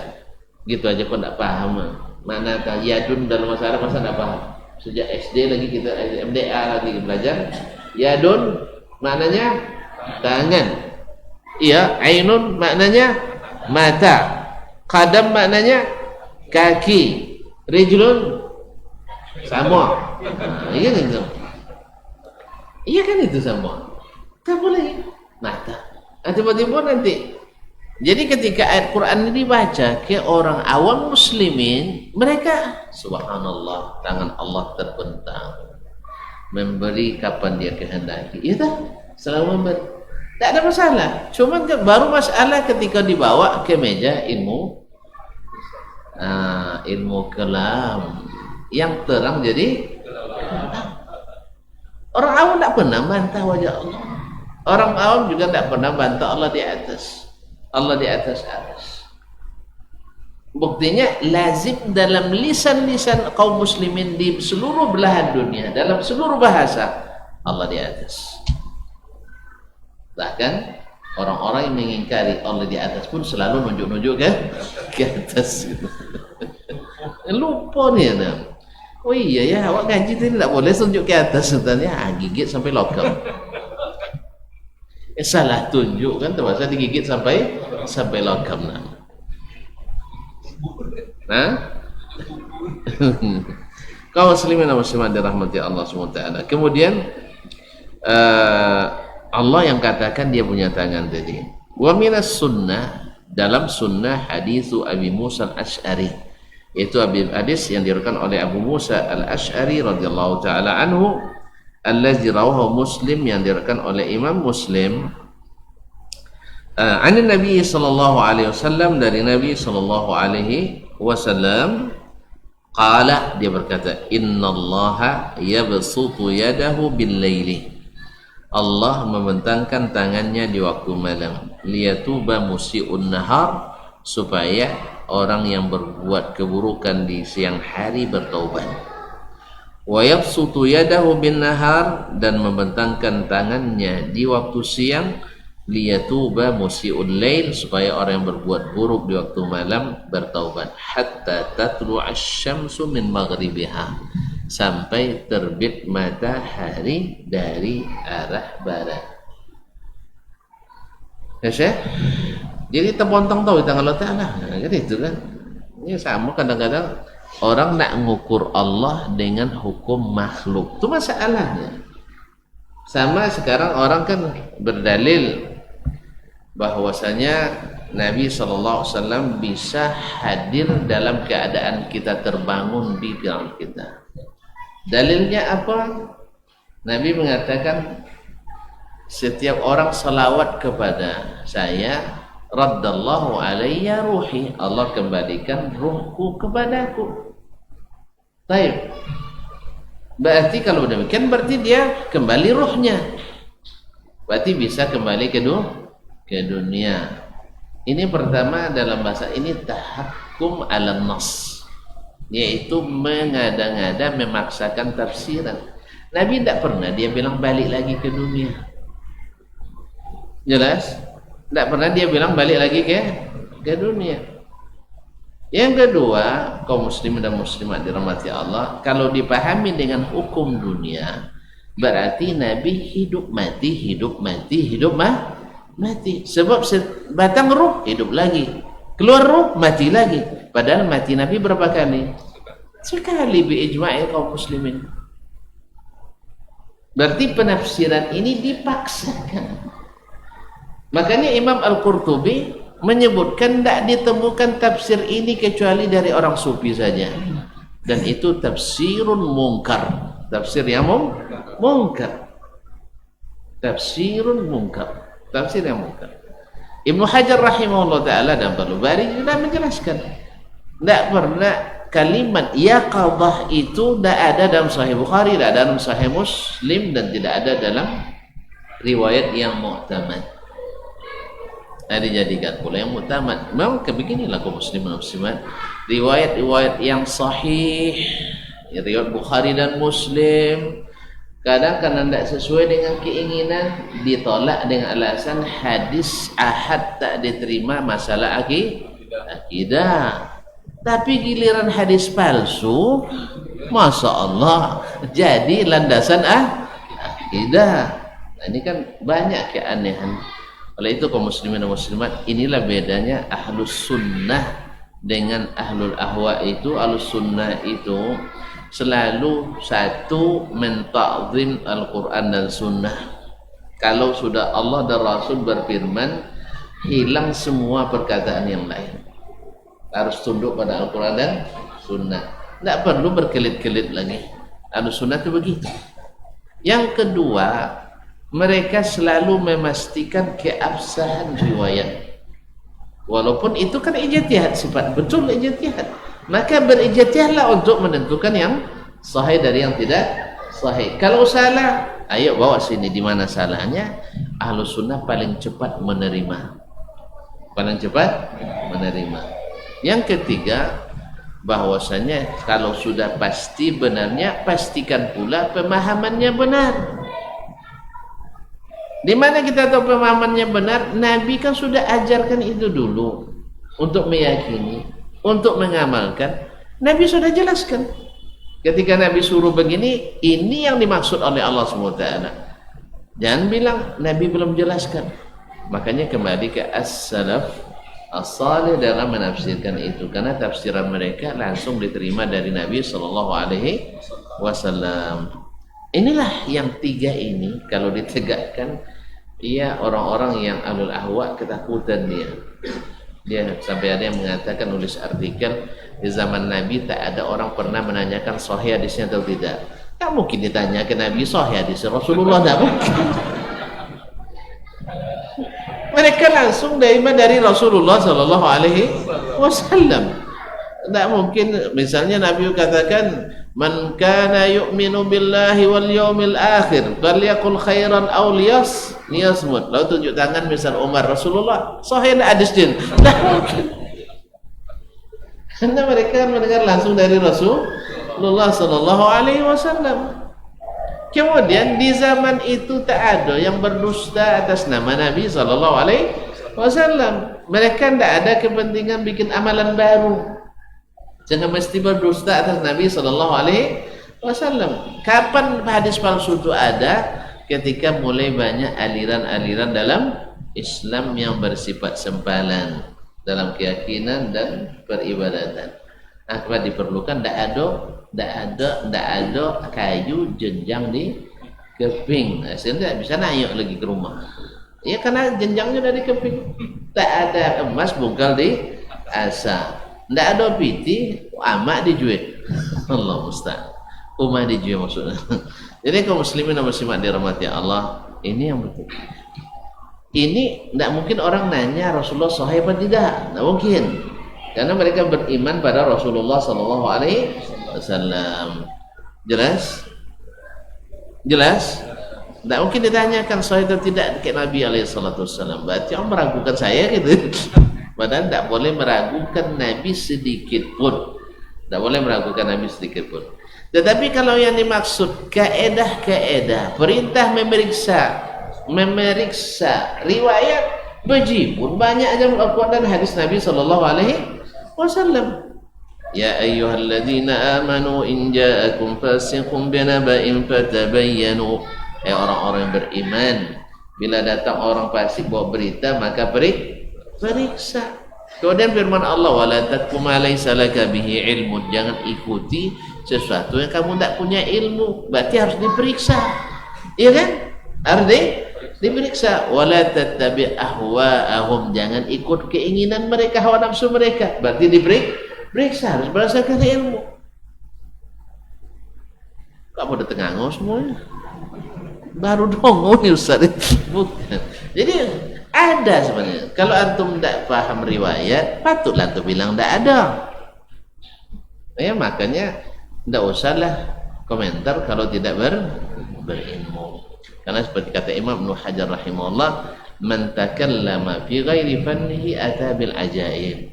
[SPEAKER 1] Gitu aja kok tak paham. Mana yadun dalam masalah masa tak paham. Sejak SD lagi kita MDA lagi belajar. Yadun maknanya tangan. Iya, ainun maknanya mata. Qadam maknanya kaki. Rijlun sama. Iya kan itu? Iya kan itu sama. Tak boleh mata. Tiba-tiba nanti. Jadi ketika ayat Quran ini dibaca ke orang awam muslimin, mereka subhanallah, tangan Allah terbentang, memberi kapan dia kehendaki. Iya tak? Selalu memberi. Tak ada masalah. Cuma baru masalah ketika dibawa ke meja ilmu kalam yang terang, jadi orang awam tak pernah bantah wajah Allah. Orang awam juga tak pernah bantah Allah di atas. Allah di atas. Buktinya lazim dalam lisan-lisan kaum muslimin di seluruh belahan dunia, dalam seluruh bahasa, Allah di atas. Bahkan orang-orang yang mengingkari Allah di atas pun selalu nunjuk-nunjuk ke atas. Lupa nih ada. Oh iya ya, awak gaji tadi tak boleh tunjuk ke atas sebenarnya, gigit sampai lokal. Salah tunjuk kan, terpaksa digigit sampai lokam. Nah, kaum muslimin dan muslimat dirahmati Allah SWT. Kemudian Allah yang katakan dia punya tangan tadi. Wa minas sunnah, dalam sunnah hadithu Abi Musa al-Ash'ari, itu hadis yang diriwayatkan oleh Abu Musa al-Ash'ari radhiyallahu taala anhu, allazi rawahu Muslim, yang diriwayatkan oleh Imam Muslim, an Nabi sallallahu alaihi wasallam, dari Nabi sallallahu alaihi wasallam, qala, dia berkata, innallaha yabsutu yadahu bil laili, Allah membentangkan tangannya di waktu malam, liyatuba musii'un nahar, supaya orang yang berbuat keburukan di siang hari bertaubat. Wa yabsutu yadahu bin nahar, dan membentangkan tangannya di waktu siang, liyatuba musii'ul lail, supaya orang yang berbuat buruk di waktu malam bertaubat. Hatta tatlu'a asy-syamsu min maghribiha, sampai terbit matahari dari arah barat. Ya Syekh? Jadi terpontong tahu di tangan Allah Ta'ala. Nah, jadi itu kan. Ini sama kadang-kadang orang nak mengukur Allah dengan hukum makhluk. Itu masalahnya. Sama sekarang orang kan berdalil bahwasanya Nabi SAW bisa hadir dalam keadaan kita terbangun di dalam kita. Dalilnya apa? Nabi mengatakan, setiap orang salawat kepada saya, raddallahu alayya ruhi, Allah kembalikan ruhku kepadaku. Baik. Berarti kalau demikian, berarti dia kembali ruhnya. Berarti bisa kembali ke dunia. Ini pertama dalam bahasa ini tahakkum ala nas, yaitu mengada-ngada, memaksakan tafsiran. Nabi tidak pernah dia bilang balik lagi ke dunia. Jelas? Tidak pernah dia bilang balik lagi ke dunia. Yang kedua, kaum muslimin dan muslimat dirahmati Allah, kalau dipahami dengan hukum dunia, berarti Nabi hidup mati, hidup mati, hidup mati. Sebab batang ruh hidup lagi, keluar ruh mati lagi. Padahal mati Nabi berapa kali? Sekali bi ijma'i kaum muslimin. Berarti penafsiran ini dipaksakan. Makanya Imam Al-Qurtubi menyebutkan tidak ditemukan tafsir ini kecuali dari orang sufi saja, dan itu tafsirun mungkar, tafsir yang mungkar, tafsirun mungkar, tafsir yang mungkar. Ibnu Hajar rahimahullah ta'ala dan Balubari sudah menjelaskan, tidak pernah kalimat yaqadah itu tidak ada dalam Sahih Bukhari, tidak ada dalam Sahih Muslim, dan tidak ada dalam riwayat yang mu'tamad. dijadikan pula yang mutamad. Memang beginilah kaum muslimin muslimat, riwayat-riwayat yang sahih, riwayat Bukhari dan Muslim, kadang karena tidak sesuai dengan keinginan ditolak dengan alasan hadis ahad tak diterima masalah akidah. Tapi giliran hadis palsu, Masya Allah, jadi landasan akidah. Nah, ini kan banyak keanehan. Oleh itu kaum muslimin dan muslimat, inilah bedanya ahlus sunnah dengan ahlul ahwa itu. Ahlus sunnah itu selalu satu, menta'zim Al-Quran dan sunnah. Kalau sudah Allah dan Rasul berfirman, hilang semua perkataan yang lain. Harus tunduk pada Al-Quran dan sunnah, tidak perlu berkelit-kelit lagi. Ahlus sunnah itu begitu. Yang kedua, mereka selalu memastikan keabsahan riwayat. Walaupun itu kan ijtihad, sifat betul ijtihad. Maka berijtihadlah untuk menentukan yang sahih dari yang tidak sahih. Kalau salah, ayo bawa sini di mana salahnya. Ahlus sunnah paling cepat menerima. Paling cepat menerima. Yang ketiga, bahwasanya kalau sudah pasti benarnya, pastikan pula pemahamannya benar. Di mana kita tahu pemahamannya benar? Nabi kan sudah ajarkan itu dulu untuk meyakini, untuk mengamalkan. Nabi sudah jelaskan. Ketika Nabi suruh begini, ini yang dimaksud oleh Allah SWT. Jangan bilang Nabi belum jelaskan. Makanya kembali ke as-salaf as-salih dalam menafsirkan itu, karena tafsiran mereka langsung diterima dari Nabi SAW. Inilah yang tiga ini kalau ditegakkan, ia orang-orang yang ahlul ahwa ketakutan dia sampai ada yang mengatakan, nulis artikel, di zaman Nabi tak ada orang pernah menanyakan sahih hadisnya atau tidak. Tak mungkin ditanyakan Nabi sahih hadisnya Rasulullah, tak mungkin. Mereka langsung dari Rasulullah Sallallahu Alaihi Wasallam. Tidak mungkin misalnya Nabi katakan, man kana yu'minu billahi wal yawmil akhir falyaqul khairan aw liyasmut. Lalu tunjuk tangan misal Umar, Rasulullah sahih hadis din. Tidak mungkin. Karena mereka mendengar langsung dari Rasulullah Sallallahu Alaihi Wasallam. Kemudian di zaman itu tak ada yang berdusta atas nama Nabi Sallallahu Alaihi Wasallam. Mereka tidak ada kepentingan bikin amalan baru. Jangan mesti berdusta atas Nabi Sallallahu Alaihi Wasallam. Kapan hadis palsu itu ada? Ketika mulai banyak aliran-aliran dalam Islam yang bersifat sempalan dalam keyakinan dan peribadatan. Apa diperlukan? Tidak ada kayu jenjang di keping. Sehingga bisa naik lagi ke rumah. Ya karena jenjangnya dari keping. Tak ada emas bungkal di asa. Tidak ada piti, amak dijual. Allah musta'an. Umah dijual maksudnya. Jadi kaum muslimin dan muslimat dirahmati Allah, ini yang betul. Ini tidak mungkin orang nanya Rasulullah sahih apa tidak. Tidak mungkin. Karena mereka beriman pada Rasulullah Sallallahu Alaihi Wasallam. Jelas? Jelas? Tidak mungkin ditanyakan sahih atau tidak ke Nabi Alaihi Wasallam. Berarti orang meragukan saya gitu. Padahal tidak boleh meragukan Nabi sedikit pun. Tidak boleh meragukan Nabi sedikit pun. Tetapi kalau yang dimaksud kaedah-kaedah, perintah memeriksa riwayat, bejibun banyak aja Al-Quran dan hadis Nabi Sallallahu Alaihi Wasallam. Ya ayyuhalladzina amanu in ja'akum fasiqun binaba'in fatabayyanu. Orang-orang yang beriman, bila datang orang fasik bawa berita, maka periksa. Kemudian firman Allah, wala taqfu ma laysa laka bihi ilmun. Jangan ikuti sesuatu yang kamu tidak punya ilmu. Berarti harus diperiksa. Iya kan? Harus diperiksa. Wala tattabi' ahwa'ahum. Jangan ikut keinginan mereka, hawa nafsu mereka. Berarti diperiksa, harus berdasarkan ilmu. Kamu udah tengah semuanya. Baru dongo nih Ustaz. Bukan. Jadi ada sebenarnya. Kalau antum tidak paham riwayat, patutlah antum bilang tidak ada. Ya makanya tidak usahlah komentar kalau tidak berilmu. Karena seperti kata Imam Ibnu Hajar rahimahullah, man takallama fi ghairi fannihi ata bil ajaib.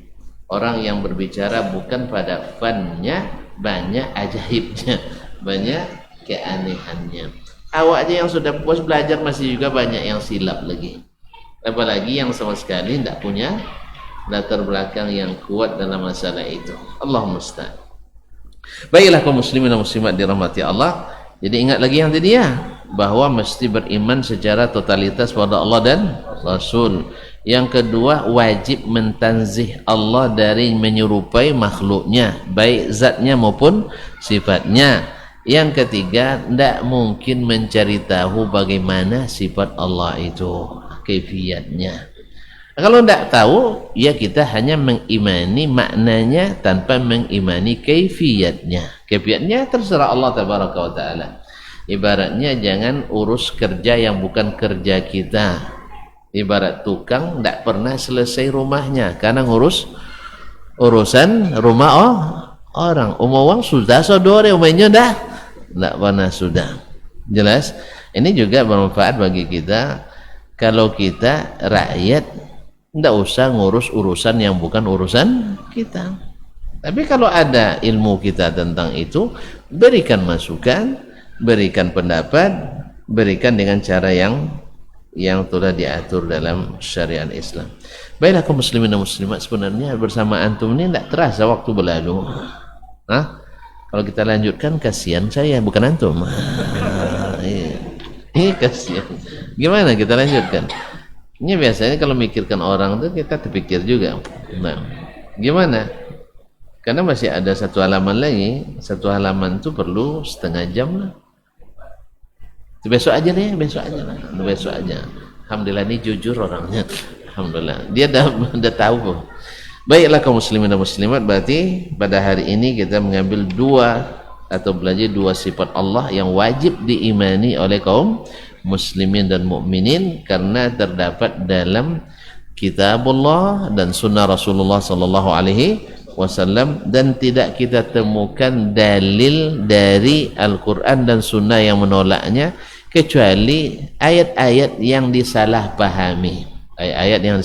[SPEAKER 1] Orang yang berbicara bukan pada fannya, banyak ajaibnya, banyak keanehannya. Awak aja yang sudah puas belajar masih juga banyak yang silap lagi. Apalagi yang sama sekali tidak punya latar belakang yang kuat dalam masalah itu. Allahumma musta'an. Baiklah kaum muslimin dan muslimat dirahmati Allah. Jadi ingat lagi yang tadi ya, bahwa mesti beriman secara totalitas pada Allah dan Rasul. Yang kedua, wajib mentanzih Allah dari menyerupai makhluknya, baik zatnya maupun sifatnya. Yang ketiga, tidak mungkin mencari tahu bagaimana sifat Allah itu, kaifiatnya. Kalau tidak tahu, ya kita hanya mengimani maknanya tanpa mengimani kaifiatnya. Kaifiatnya terserah Allah tabaraka wa ta'ala. Ibaratnya jangan urus kerja yang bukan kerja kita. Ibarat tukang tidak pernah selesai rumahnya karena ngurus urusan rumah orang. Uang sudah sodore, umainya dah tidak pernah sudah. Jelas? Ini juga bermanfaat bagi kita. Kalau kita rakyat tidak usah ngurus urusan yang bukan urusan kita. Tapi kalau ada ilmu kita tentang itu, berikan masukan, berikan pendapat, berikan dengan cara yang telah diatur dalam syariat Islam. Baiklah kaum muslimin dan muslimat, sebenarnya bersama antum ini tidak terasa waktu berlalu. Kalau kita lanjutkan kasihan saya, bukan antum. Ini kasihan. Gimana kita lanjutkan? Ini biasanya kalau mikirkan orang itu kita terpikir juga. Nah, gimana? Karena masih ada satu halaman lagi. Satu halaman itu perlu setengah jam lah. Besok aja deh, besok aja lah. Besok aja. Alhamdulillah ini jujur orangnya. Alhamdulillah. Dia dah tahu. Baiklah kaum muslimin dan muslimat, berarti pada hari ini kita mengambil belajar dua sifat Allah yang wajib diimani oleh kaum muslimin dan mukminin karena terdapat dalam kitabullah dan sunnah Rasulullah sallallahu alaihi wasallam, dan tidak kita temukan dalil dari Al-Quran dan sunnah yang menolaknya kecuali ayat-ayat yang disalahpahami. Ayat-ayat yang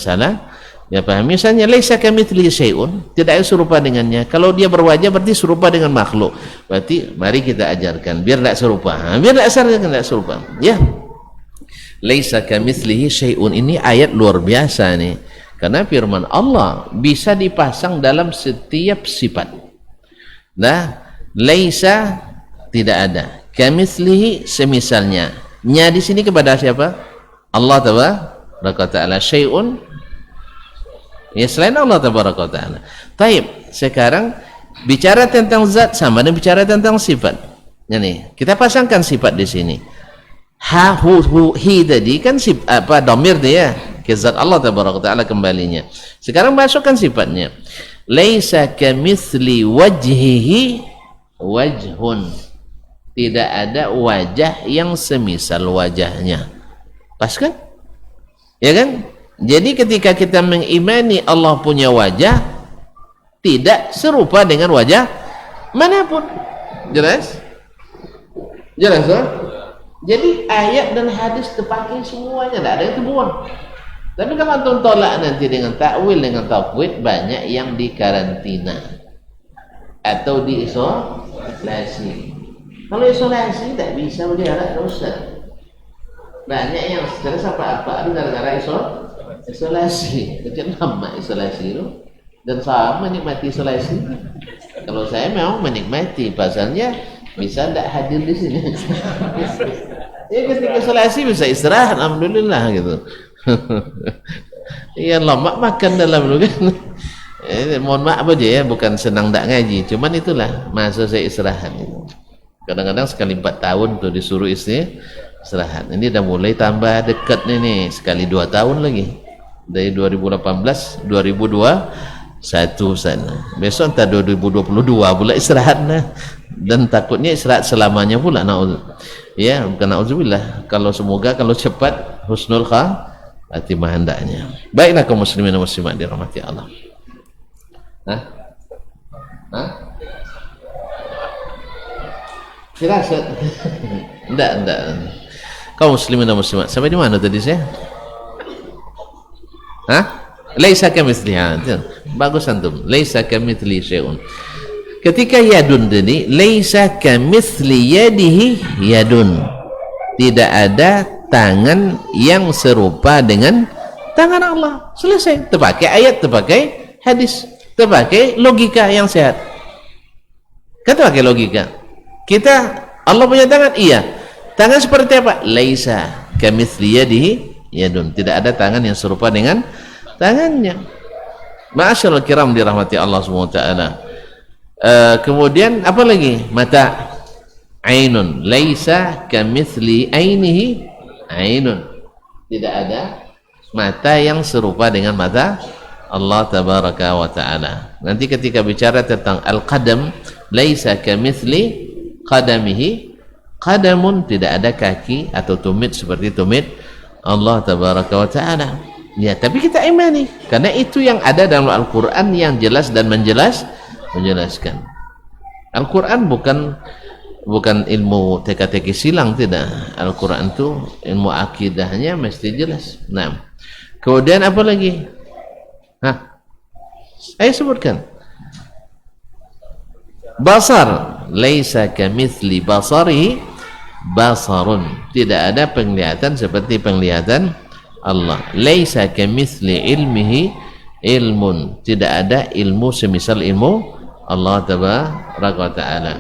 [SPEAKER 1] pahami, misalnya laisa kamitslihi syai'un, tidak ada serupa dengannya. Kalau dia berwajah berarti serupa dengan makhluk, berarti mari kita ajarkan biar tidak serupa, biar tidak serupa ya. Laisa kamitslihi syai'un, ini ayat luar biasa nih, karena firman Allah bisa dipasang dalam setiap sifat. Nah, laisa tidak ada, kamitslihi semisalnya. Nya di sini kepada siapa? Allah tabaraka taala. Syai'un ya selain Allah tabaraka taala. Taib, sekarang bicara tentang zat sama dan bicara tentang sifat. Ini kita pasangkan sifat di sini. Ha hu hi tadi kan apa dhamir dia ke zat Allah tabaraka taala kembalinya. Sekarang masukkan sifatnya. Laisa kamitsli wajhihi wajhun, tidak ada wajah yang semisal wajahnya. Pas kan? Ya kan? Jadi ketika kita mengimani Allah punya wajah, tidak serupa dengan wajah manapun. Jelas? Jelas kan? Jadi ayat dan hadis terpakai semuanya, tidak ada yang terbuang. Tapi kalau antum tolak nanti dengan takwil, dengan tafwid, banyak yang dikarantina atau diisolasi. Kalau isolasi tidak bisa berjarak dosa. Banyak yang stres apa-apa gara-gara isolasi. Kecil lama isolasi itu, dan saya menikmati isolasi. Kalau saya memang menikmati, pasalnya bisa tidak hadir di sini. Ya ketika isolasi bisa istirahat, alhamdulillah gitu. Iya lama makan dalam lu kan. Mohon maaf aja ya, bukan senang tak ngaji, cuman itulah masa saya istirahat gitu. Kadang-kadang sekali 4 tahun tuh disuruh istirahat. Ini udah mulai tambah dekat nih, sekali 2 tahun lagi. Dari 2018, 2021 sana. Besok entah 2022 pula istirahat nah. Dan takutnya istirahat selamanya pula. Ya, bukan na'udzubillah. Kalau semoga kalau cepat husnul khatimah hendaknya. Baiklah kaum muslimin dan muslimat dirahmati Allah. Firasat. Enggak. Kaum muslimin dan muslimat. Sampai di mana tadi saya? Laisa kamitslihi, bagus antum, laisa kamitsli syai'un. Ketika yadun tadi, laisa kamitsli yadihi yadun, tidak ada tangan yang serupa dengan tangan Allah. Selesai. Terpakai ayat, terpakai hadis, terpakai logika yang sehat. Kan terpakai logika. Kita, Allah punya tangan, iya. Tangan seperti apa? Laisa kamitsli yadihi yadun, tidak ada tangan yang serupa dengan tangannya. Ma'asyiral kiram dirahmati Allah Subhanahu wa taala. Kemudian apa lagi? Mata, ainun, laisa kamitsli ainihi ainun, tidak ada mata yang serupa dengan mata Allah tabaraka wa taala. Nanti ketika bicara tentang al-qadam, laisa kamitsli qadamihi qadamun, tidak ada kaki atau tumit seperti tumit Allah tabaraka wa taala. Ya, tapi kita imani karena itu yang ada dalam Al-Qur'an yang jelas dan menjelaskan. Al-Quran bukan ilmu teka-teki silang, tidak. Al-Quran itu ilmu akidahnya mesti jelas. Nah, kemudian apa lagi? Saya sebutkan basar, laisa kamitsli basarihi basarun, tidak ada penglihatan seperti penglihatan Allah. Laisa kamitsli ilmihi ilmun, tidak ada ilmu semisal ilmu Allah tabaraka wa ta'ala.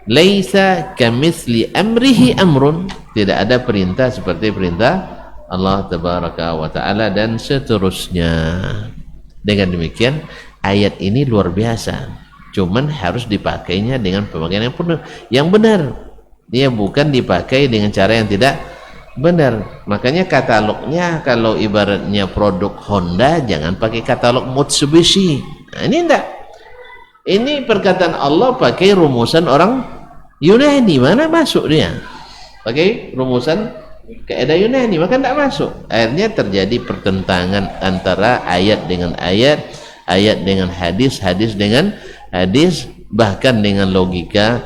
[SPEAKER 1] Laisa kamitsli amrihi amrun, tidak ada perintah seperti perintah Allah tabaraka wa ta'ala, dan seterusnya. Dengan demikian ayat ini luar biasa, cuman harus dipakainya dengan pemakaian yang benar. Dia bukan dipakai dengan cara yang tidak benar. Makanya katalognya, kalau ibaratnya produk Honda, jangan pakai katalog Mitsubishi. Nah, ini enggak. Ini perkataan Allah pakai rumusan orang Yunani, mana masuk dia? Pakai rumusan kaidah Yunani, maka tidak masuk. Akhirnya terjadi pertentangan antara ayat dengan ayat, ayat dengan hadis, hadis dengan hadis, bahkan dengan logika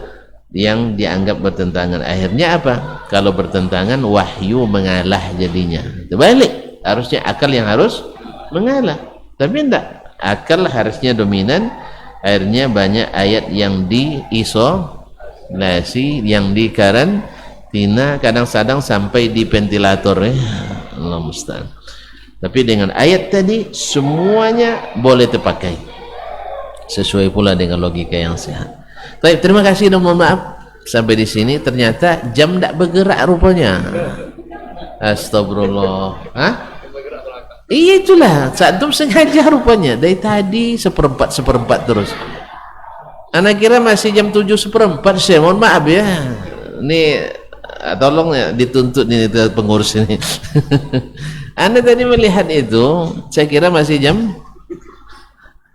[SPEAKER 1] yang dianggap bertentangan. Akhirnya apa? Kalau bertentangan, wahyu mengalah jadinya. Terbalik, harusnya akal yang harus mengalah, tapi tidak. Akal harusnya dominan. Akhirnya banyak ayat yang diisolasi, yang dikarantina, kadang-kadang sampai di ventilator, ya. Allah musta'an. Tapi dengan ayat tadi semuanya boleh terpakai sesuai pula dengan logika yang sehat. Baik, terima kasih dan mohon maaf sampai di sini. Ternyata jam tidak bergerak rupanya. Astagfirullah. Iya, itulah saat itu sengaja rupanya dari tadi seperempat terus. Anak kira masih jam 7:15. Saya mohon maaf ya. Ini tolong ya, dituntut ini pengurus ini. Anda tadi melihat itu, saya kira masih jam.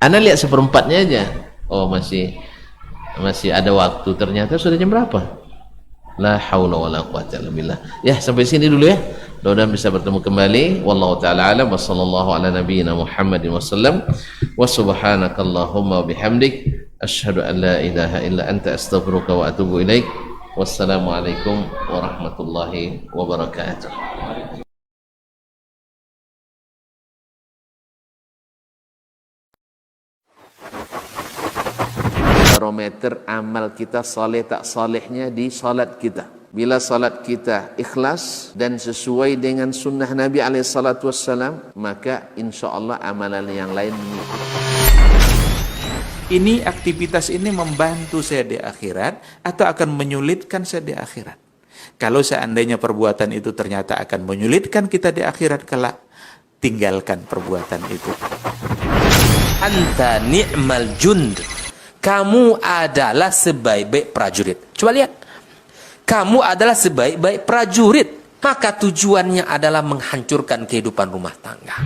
[SPEAKER 1] Anda lihat seperempatnya aja. Oh, masih ada waktu. Ternyata sudah jam berapa? La haula wala quwwata illa billah. Ya, sampai sini dulu ya. Mudah-mudahan bisa bertemu kembali. Wallahu taala alam, wa sallallahu ala nabiyyina Muhammadin wasallam. Wa subhanakallahumma wa bihamdik, asyhadu an la ilaha illa anta, astaghfiruka wa atubu ilaik. Wassalamualaikum warahmatullahi wabarakatuh. Barometer amal kita saleh tak salehnya di salat kita. Bila salat kita ikhlas dan sesuai dengan sunnah Nabi SAW, maka insya Allah amalan yang lain mengikuti.
[SPEAKER 2] Ini aktivitas ini membantu saya di akhirat atau akan menyulitkan saya di akhirat? Kalau seandainya perbuatan itu ternyata akan menyulitkan kita di akhirat kelak, tinggalkan perbuatan itu.
[SPEAKER 3] Anta ni'mal jund. Kamu adalah sebaik-baik prajurit. Coba lihat. Kamu adalah sebaik-baik prajurit. Maka tujuannya adalah menghancurkan kehidupan rumah tangga.